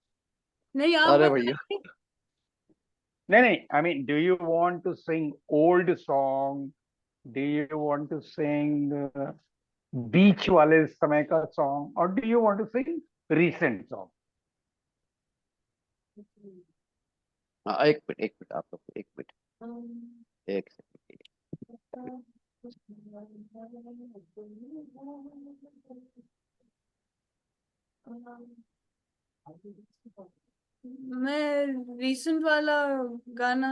नहीं, आप अरे भैया, बताइए। नहीं नहीं, I mean do you want to sing old song, do you want to sing बीच वाले समय का सॉन्ग, और do you want to sing recent song? हाँ, एक मिनट आप लोग, एक मिनट, एक सेकंड। मैं रीसेंट वाला गाना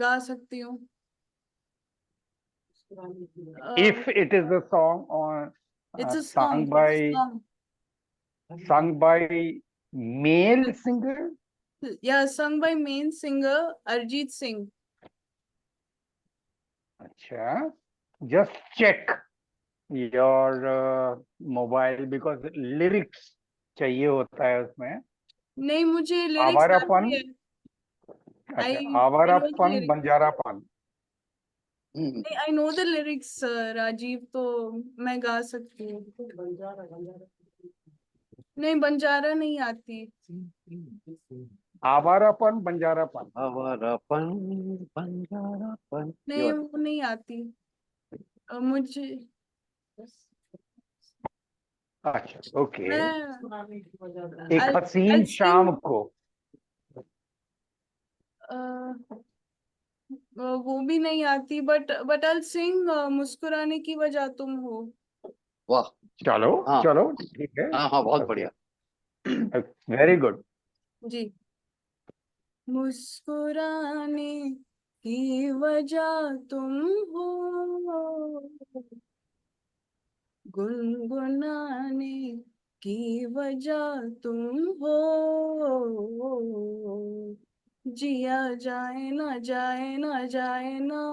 गा सकती हूँ। If it is a song on it's a sung song, it's by male singer, या sung by main singer Arijit Singh. अच्छा, just check your mobile because lyrics चाहिए होता है उसमें। नहीं, मुझे लिरिक्स आवारापन, आती है। आई अच्छा, आई नो द आवारापन, लिरिक्स। बंजारापन। हम्म। नहीं, I know the lyrics Rajeev, तो मैं गा सकती हूँ। नहीं, बंजारा नहीं आती। आवारापन, बंजारापन। आवारापन, बंजारापन, ये नहीं, वाली। वो नहीं आती मुझे। अच्छा, ओके। मैं एक हसीन I'll शाम sing, को। वो भी नहीं आती, बट I'll sing मुस्कुराने की वजह तुम हो। वाह। चलो हाँ चलो, ठीक है। हाँ हाँ, बहुत ओके, बढ़िया। Very good. जी। मुस्कुराने की वजह तुम हो, गुनगुनाने की वजह तुम हो, जिया जाए ना जाए ना जाए ना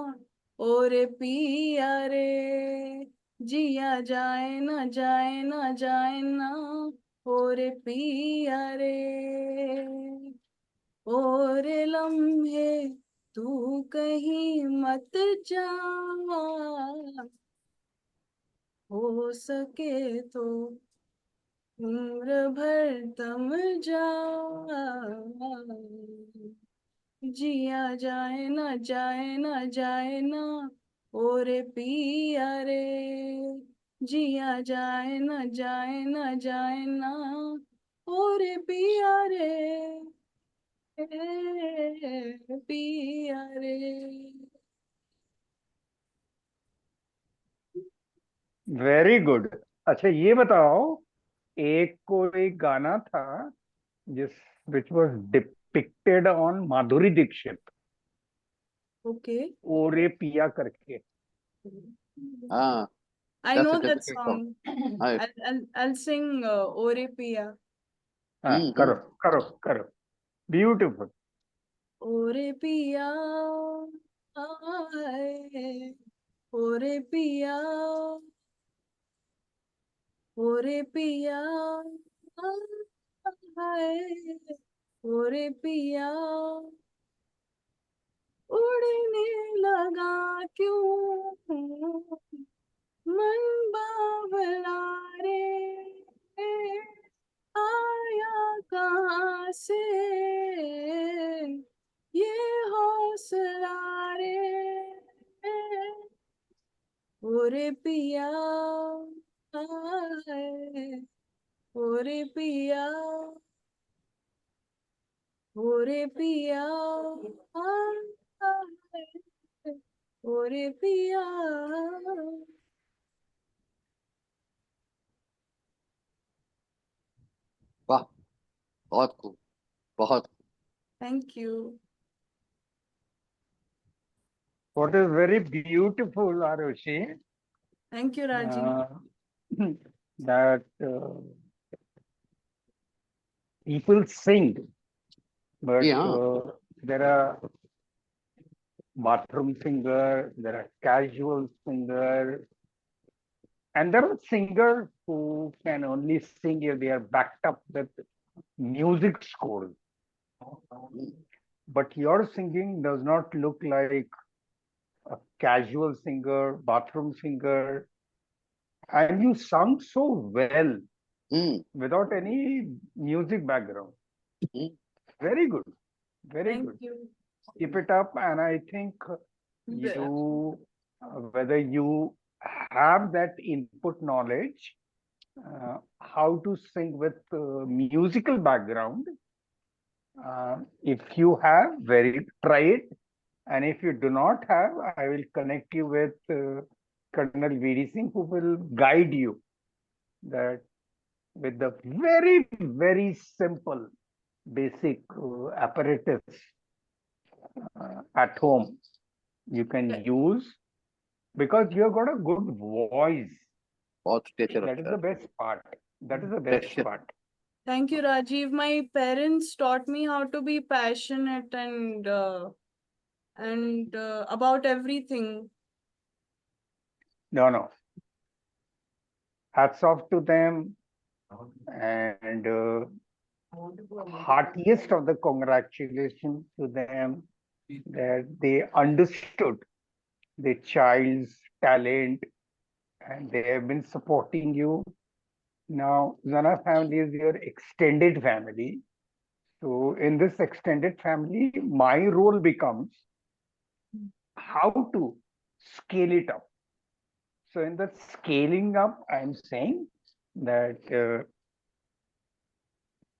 और पिया रे, जिया जाए ना जाए ना और पिया रे, और लम्हे तू कहीं मत जा, हो सके तो उम्र भर दम जा, जिया जाए ना जाए ना और पिया रे, जिया जाए ना जाए ना और पिया रे, पिया रे। Very good. अच्छा, ये बताओ, कोई गाना था जिस which was depicted on Madhuri Dixit, okay, ओरे पिया करके। हाँ, I that's a know that difficult song. song. हाँ। I'll sing Ore Piya. हाँ, करो करो करो, ब्यूटीफुल। Ore Piya, आए, Ore Piya, Ore Piya, आए, Ore Piya, उड़ने लगा क्यों मन बावला रे, आया कहाँ से ये हौसला रे, ओरे पिया, आए, ओरे पिया, ओरे पिया, आए, ओरे पिया। वाह, बहुत खूब, बहुत। Thank you. What is very beautiful, Arushi, thank you Rajiv. that people sing, but जी हाँ। there are bathroom singer, there are casual singer, and there are singers who can only sing if they are backed up with music scores. But your singing does not look like a casual singer, bathroom singer, and you sung so well hmm without any music background. Hmm, Very good, very thank good. You. Keep it up, and I think you, whether you have that input knowledge, how to sing with musical background. If you have, try it. And if you do not have, I will connect you with Colonel VD Singh, who will guide you that with the very, very simple, basic apparatus at home you can use, because you have got a good voice. बहुत टेचर That is अच्छा the है। best part. That is the best texture. part. Thank you, Rajiv. My parents taught me how to be passionate and about everything. No, no. Hats off to them, and heartiest of the congratulations to them that they understood the child's talent and they have been supporting you. Now, Zana family is your extended family. So in this extended family, my role becomes how to scale it up. So in the scaling up, I'm saying that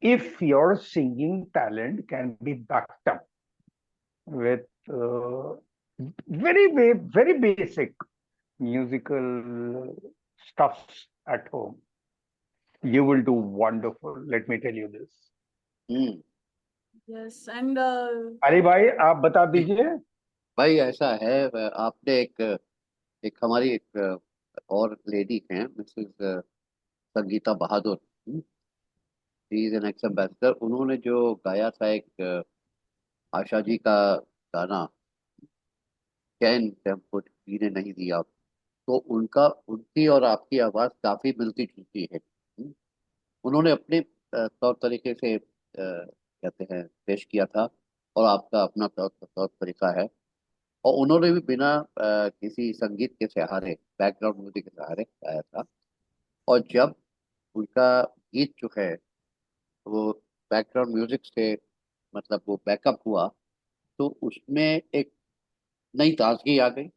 if your singing talent can be backed up with very basic musical stuffs at home, you will do wonderful. Let me tell you this. Hmm. Yes, and Ali भाई आप बता दीजिए. भाई ऐसा है, आपने एक हमारी एक और लेडी हैं, Mrs Sangeeta Bahadur, is an x ambassador. उन्होंने जो गाया था एक आशा जी का गाना, चैन हमको जीने नहीं दिया, तो उनका, उनकी और आपकी आवाज़ काफ़ी मिलती जुलती है। उन्होंने अपने तौर तरीके से कहते हैं पेश किया था, और आपका अपना तौर तौर तरीका है। और उन्होंने भी बिना किसी संगीत के सहारे, बैकग्राउंड म्यूजिक के सहारे गाया था। और जब उनका गीत जो है वो बैकग्राउंड म्यूजिक से, मतलब वो बैकअप हुआ, तो उसमें एक नई ताजगी आ गई,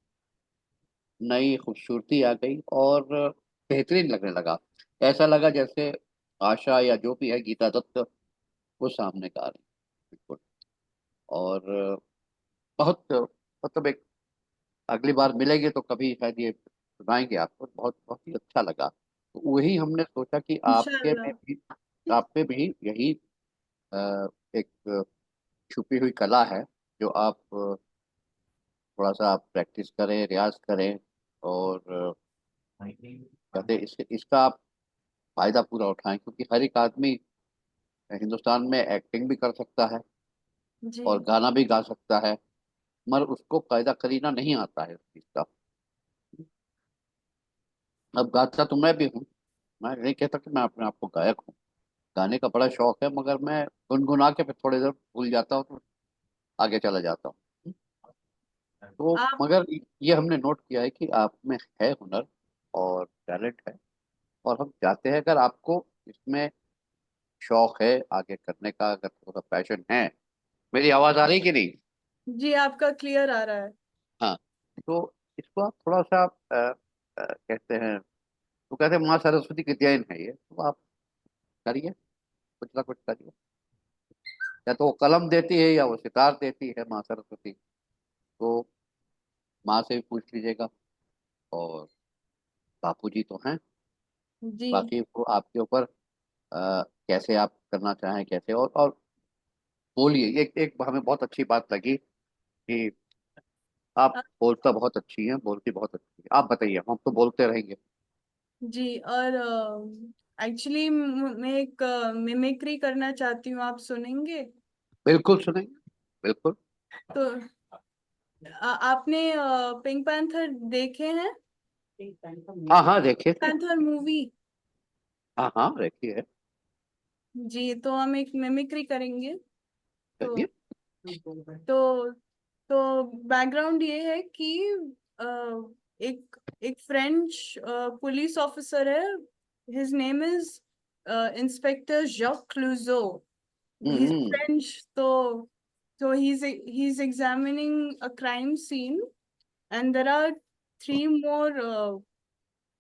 नई खूबसूरती आ गई, और बेहतरीन लगने लगा। ऐसा लगा जैसे आशा या जो भी है, गीता दत्त, वो सामने गा रही, बिल्कुल। और बहुत, मतलब एक, अगली बार मिलेंगे तो कभी शायद ये सुनाएंगे आपको, बहुत बहुत ही अच्छा लगा। तो वही हमने सोचा कि आपके में इंशाल्लाह। भी, आप में भी यही एक छुपी हुई कला है, जो आप थोड़ा सा आप प्रैक्टिस करें, रियाज करें, और कहते हैं इसका आप फायदा पूरा उठाएं, क्योंकि हर एक आदमी हिंदुस्तान में एक्टिंग भी कर सकता है जी। और गाना भी गा सकता है, मगर उसको कायदा करीना नहीं आता है उस चीज का। अब गाता तो मैं भी हूँ, मैं नहीं कहता कि मैं अपने आप को गायक हूँ। गाने का बड़ा शौक है, मगर मैं गुनगुना के फिर थोड़ी देर भूल जाता हूँ, तो आगे चला जाता हूँ। तो आप मगर ये हमने नोट किया है कि आप में है हुनर और टैलेंट है, और हम चाहते हैं अगर आपको इसमें शौक है आगे करने का, अगर थोड़ा पैशन है। मेरी आवाज आ रही कि नहीं? जी, आपका क्लियर आ रहा है। हाँ। तो इसको आप थोड़ा सा कहते हैं, तो कहते हैं माँ सरस्वती की देन है ये, तो आप करिए, कुछ ना कुछ करिए। या तो वो कलम देती है या वो सितार देती है माँ सरस्वती, तो माँ से भी पूछ लीजिएगा। और बापूजी तो हैं, जी। बाकी वो आपके ऊपर कैसे आप करना चाहें, कैसे। और बोलिए, एक हमें बहुत अच्छी बात लगी कि आप अ, बोलता बहुत अच्छी हैं, बोलती बहुत अच्छी है। आप बताइए, हम तो बोलते रहेंगे। जी, और एक्चुअली मैं एक मिमिक्री करना चाहती हूँ, आप सुनेंगे? बिल्कुल सुनेंगे, बिल्कुल। तो आपने पिंक पैंथर देखे हैं? हाँ हाँ, देखिए थे। Panther movie. हाँ हाँ, देखिए। जी, तो हम एक मिमिक्री करेंगे। तो करिए। तो तो बैकग्राउंड ये है कि अ, एक एक फ्रेंच पुलिस ऑफिसर है। His name is inspector Jacques Clouseau. He is hmm. French. तो he's examining a crime scene, and there are three more uh,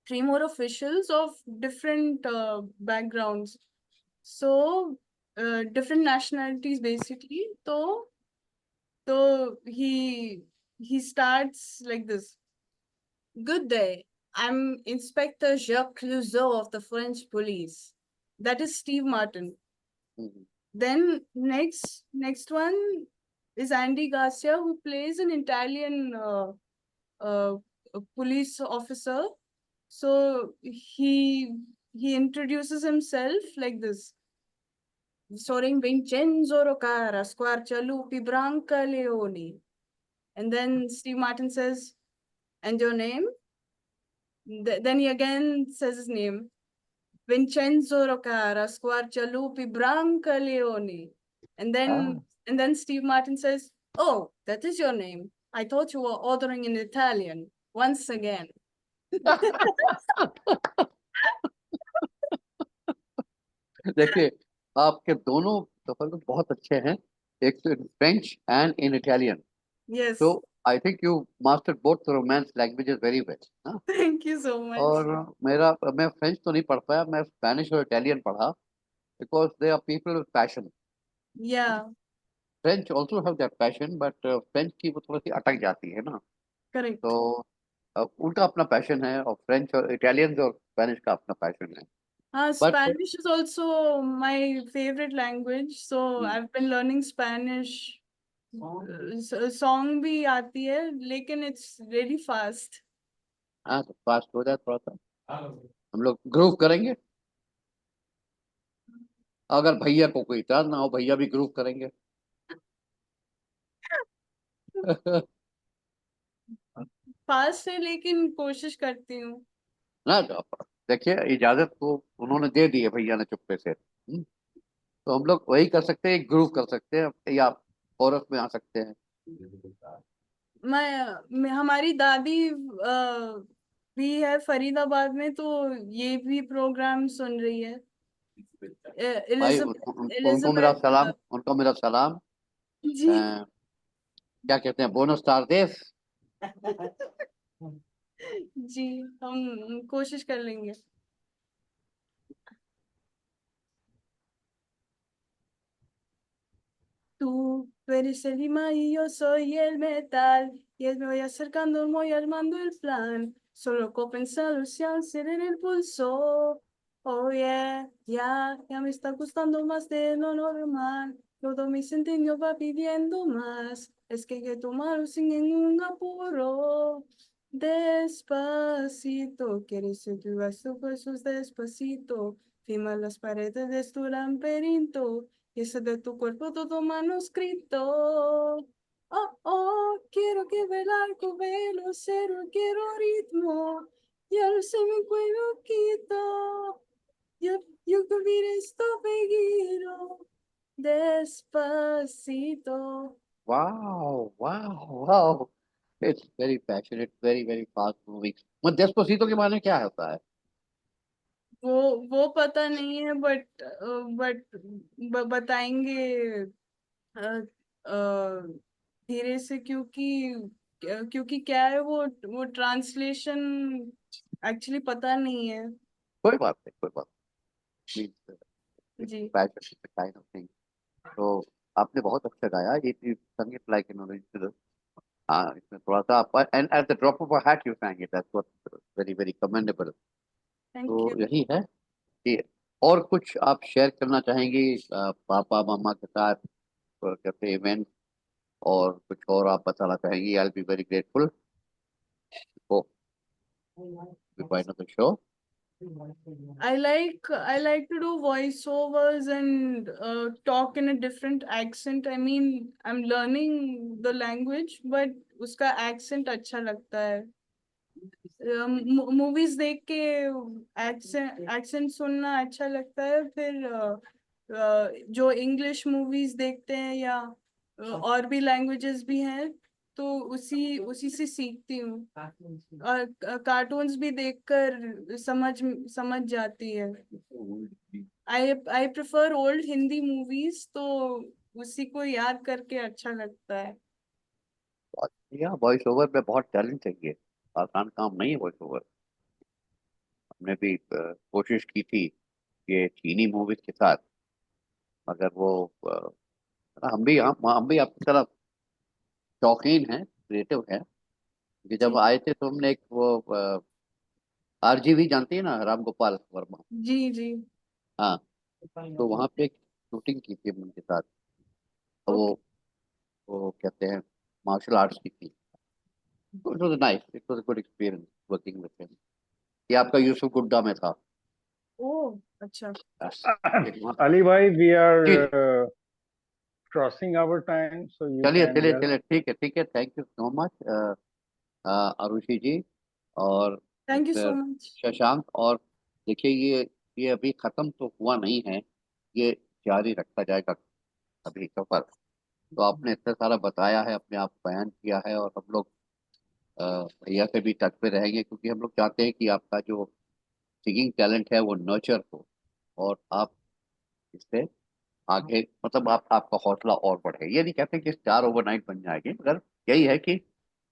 three more officials of different backgrounds. So different nationalities basically. So he starts like this. Good day. I'm Inspector Jacques Clouseau of the French police. That is Steve Martin. Hmm. Then next one is Andy Garcia, who plays an Italian uh, police officer. So he introduces himself like this. Starring Vincenzo Rocara, Squarcialupi, Branca Leoni. And then Steve Martin says, and your name? Then he again says his name. Vincenzo Rocara, Squarcialupi, Branca Leoni. And Ah. then Steve Martin says, oh, that is your name. I thought you were ordering in Italian. Once again. देखिए, आपके दोनों सफर तो बहुत अच्छे हैं, एक तो in French and in Italian. Yes. तो I think you mastered both romance languages very well. Thank you so much. और मेरा मैं फ्रेंच तो नहीं पढ़ पाया, मैं स्पेनिश और इटालियन पढ़ा, because they are people with passion. Yeah. French also have that passion, but French की वो थोड़ी सी अटक जाती है ना। करेक्ट। तो उनका अपना पैशन है, और फ्रेंच और इटालियन और स्पेनिश का अपना पैशन है। हाँ, but Spanish is also my favourite language, so I have been learning Spanish. Song भी आती है, लेकिन इट्स रियली फास्ट। हाँ, तो फास्ट हो जाए थोड़ा सा, हम लोग ग्रूव करेंगे। अगर भैया को कोई इतराज ना हो, भैया भी ग्रूव करेंगे। फास्ट है, लेकिन कोशिश करती हूँ। ना देखिए, इजाजत तो उन्होंने दे दी है भैया ने चुप्पे से। तो हम लोग वही कर सकते हैं, ग्रूव कर सकते हैं, या कोरस में आ सकते हैं। हमारी दादी भी है फरीदाबाद में, तो ये भी प्रोग्राम सुन रही है। भाई एलिजाबेथ उनको मेरा एलिजाबेथ। सलाम, उनको मेरा सलाम। जी। क्या कहते हैं, बोनस टारदेस। जी, हम कोशिश कर लेंगे। Tú eres el imán y yo soy el metal, y me voy acercando, voy armando el plan, solo con pensar si hacer en el pulso. Oh yeah, ya me está gustando más de lo normal, todo mi sentido va pidiendo más, es que hay que tomarlo sin ningún apuro. Despacito, quieres que tú vas tus besos despacito, firma las paredes de tu laberinto. Y ese de tu cuerpo todo manuscrito. Oh, oh, quiero que bailar con cero, quiero ritmo. Ya no se me cuello quito. Yo que vivir esto peguiro. Despacito. वाह वाह वाह, it's very passionate, very very fast moving. मतलब डेस्पोसितो के माने क्या होता है? वो पता नहीं है, बट बताएंगे अ, धीरे से, क्योंकि क्या है, वो ट्रांसलेशन एक्चुअली पता नहीं है। कोई बात नहीं, कोई बात नहीं, जी। Passion kind of thing. तो आपने बहुत अच्छा गाया, ये संगीत लाइक इन्होंने। हाँ, इसमें थोड़ा सा आप, and at the drop of a hat you sang it, that's what very very commendable. Thank तो यू। यही है कि, और कुछ आप शेयर करना चाहेंगी पापा मामा के साथ कैसे इवेंट, और कुछ और आप बताना चाहेंगी? I be very grateful for be part of the show. I like to do voiceovers and talk in a different accent. I mean, I'm learning the language, but उसका accent अच्छा लगता है। मूवीज देख के एक्सेंट सुनना अच्छा लगता है, फिर जो इंग्लिश मूवीज देखते हैं, या और भी लैंग्वेजेस भी हैं, तो उसी उसी से सीखती हूँ। और कार्टून्स भी देखकर समझ जाती है। I prefer old Hindi movies, तो उसी को याद करके अच्छा लगता है। या वॉइस ओवर में बहुत टैलेंट चाहिए, आसान काम नहीं है वॉइस ओवर। हमने भी कोशिश की थी ये चीनी मूवीज के साथ, मगर वो हम भी आपकी तरह शौकीन हैं, क्रिएटिव हैं। कि जब जी। आए थे तो हमने एक वो आरजीवी जानती है ना, राम गोपाल वर्मा। जी। जी। हाँ, तो वहाँ पे एक शूटिंग की थी उनके साथ। तो ओके। वो कहते हैं मार्शल आर्ट्स की थी। तो it was nice, it was a good experience working with him. ये आपका यूसुफ गुड्डा में था। ओह, अच्छा। Yes, एक वहाँ- Ali bhai, we ji are ji. crossing our time, so you चलिए can चलिए just चलिए, ठीक है ठीक है, thank you so much Arushi ji और thank you so mister much. Shashank. और देखिए, ये अभी खत्म तो हुआ नहीं है, ये जारी रखा जाएगा अभी सफर। तो आपने इतना सारा बताया है, अपने आप बयान किया है, और हम लोग भैया से भी टच पे रहेंगे, क्योंकि हम लोग चाहते हैं कि आपका जो सिंगिंग टैलेंट है वो नर्चर हो, और आप इससे आगे मतलब आपका हौसला और बढ़े। ये नहीं कहते कि स्टार ओवरनाइट बन जाएगी, मगर यही है कि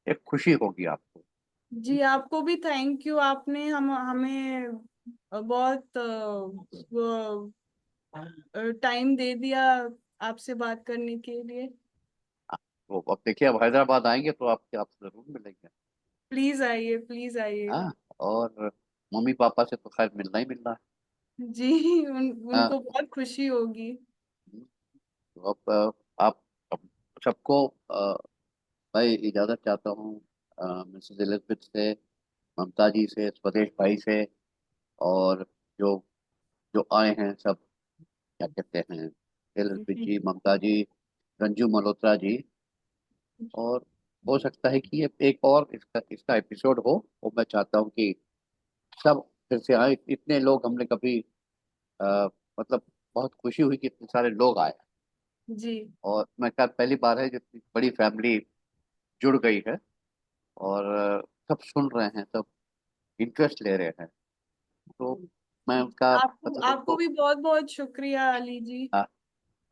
एक खुशी होगी आपको। जी, आपको भी थैंक यू। आपने हमें बहुत टाइम दे दिया आपसे बात करने के लिए। तो अब देखिए, अब हैदराबाद आएंगे तो आपसे जरूर मिलेंगे। प्लीज आइए, प्लीज आइए। हाँ, और मम्मी पापा से तो खैर मिलना ही मिलना है। जी, हाँ, उनको बहुत खुशी होगी। तो अब आप अब सबको मैं इजाजत चाहता हूँ मिसेस एलिजबेथ से, ममता जी से, स्वदेश भाई से, और जो जो आए हैं सब, क्या कहते हैं, एलिजबेथ जी, जी, ममता जी, रंजू मल्होत्रा जी। और हो सकता है कि ये एक और इसका इसका एपिसोड हो, और मैं चाहता हूँ कि सब फिर से आए। इतने लोग हमने कभी मतलब बहुत खुशी हुई कि इतने सारे लोग आए। जी, और मैं कहा पहली बार है जितनी बड़ी फैमिली जुड़ गई है, और सब सुन रहे हैं, सब इंटरेस्ट ले रहे हैं। तो मैं उनका आपको मतलब आपको उनको भी बहुत बहुत शुक्रिया अली जी। हाँ,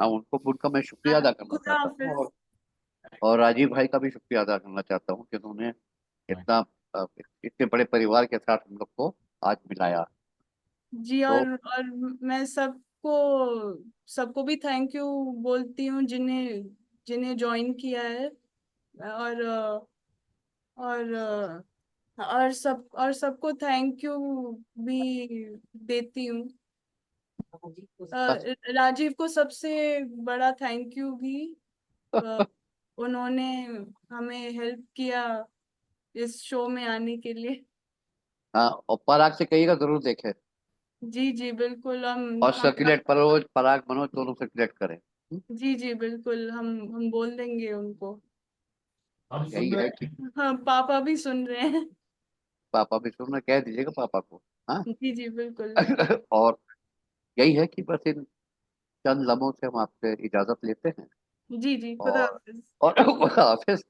हाँ, उनको उनका मैं शुक्रिया अदा करना खुदा चाहता हूँ। हाफिज। और राजीव भाई का भी शुक्रिया अदा करना चाहता हूँ कि उन्होंने इतना इतने बड़े परिवार के साथ हम लोग को आज मिलाया। जी, तो और मैं सबको सबको भी थैंक यू बोलती हूँ जिन्हें जिन्हें ज्वाइन किया है। और और सबको थैंक यू भी देती हूँ। बस राजीव को सबसे बड़ा थैंक यू भी। अ, उन्होंने हमें हेल्प किया इस शो में आने के लिए। हाँ, और पराग से कहिएगा जरूर देखे। जी जी बिल्कुल। और हम सर्कुलेट परोज पराग मनोज दोनों सर्कुलेट करें। जी जी बिल्कुल, हम बोल देंगे उनको। यही है कि हाँ, पापा भी सुन रहे हैं। पापा भी सुनना, कह दीजिएगा पापा को। हाँ। जी जी बिल्कुल। और यही है कि बस इन चंद लम्हों से हम आपसे इजाजत लेते हैं। जी जी, खुदा और हाफिज। और हाफिज।